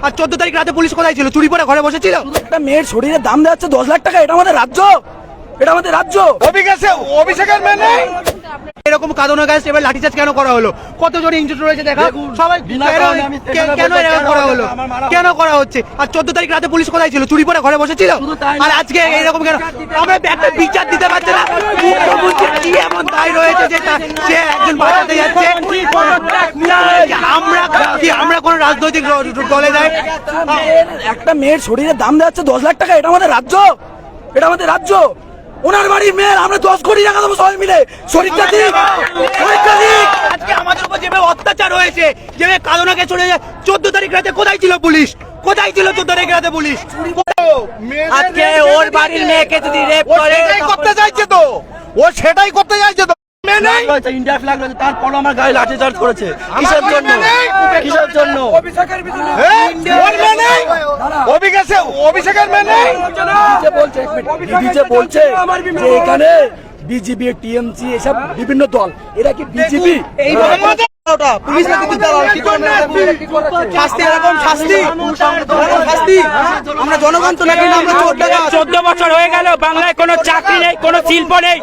আর 14 তারিখ রাতে পুলিশ কোথায় ছিল? চুরি করে ঘরে বসেছিল। একটা মেয়ের শরীরে দাম দেওয়া 10 লাখ টাকা। এটা আমাদের রাজ্য, এটা আমাদের রাজ্য। অভিষেকের মেয়ে এরকম কাঁদানো গাছ এবার লাঠিচার্জ কেন করা হলো? কতজন ইনজুর রয়েছে দেখা সবাই। কেন এরকম করা হলো? কেন করা হচ্ছে? আর 14 তারিখ রাতে পুলিশ কোথায় ছিল? চুরি করে ঘরে বসেছিল। আর আজকে এরকম কেন? আমরা একটা বিচার দিতে পারছি না। মুখ্যমন্ত্রী কি এমন দায় রয়েছে যে সে একজন বাঁচাতে যাচ্ছে? আমরা কোন রাজনৈতিক দলে যাই? একটা মেয়ের শরীরে দাম দেওয়া 10 লাখ টাকা। এটা আমাদের রাজ্য, এটা আমাদের রাজ্য। ওনার বাড়ির মেয়ের আমরা 10 কোটি টাকা দেবো সবাই মিলে। শরীরটা দিক, শরীরটা দিক। আজকে আমাদের উপর যেভাবে অত্যাচার হয়েছে, যেভাবে কাঁদানোকে চলে যায়, 14 তারিখ রাতে কোথায় ছিল পুলিশ? কোথায় ছিল 14 তারিখ রাতে পুলিশ? আজকে ওর বাড়ির মেয়েকে যদি রেপ করে, সেটাই করতে চাইছে তো, ও সেটাই করতে চাইছে তো। ইন্ডিয়া ফ্ল্যাগ রয়েছে, তারপরও আমার গায়ে লাঠি চার্জ করেছে। কিসের জন্য? কিসের জন্য? অভিষেকের মেয়ে যে বলছে যে এখানে বিজেপি, টিএমসি এসব বিভিন্ন দল, এরা কি বিজেপি? আমরা জনগণ তো নাকি? 14 বছর হয়ে গেল বাংলায় কোনো চাকরি নেই, কোনো শিল্প নেই।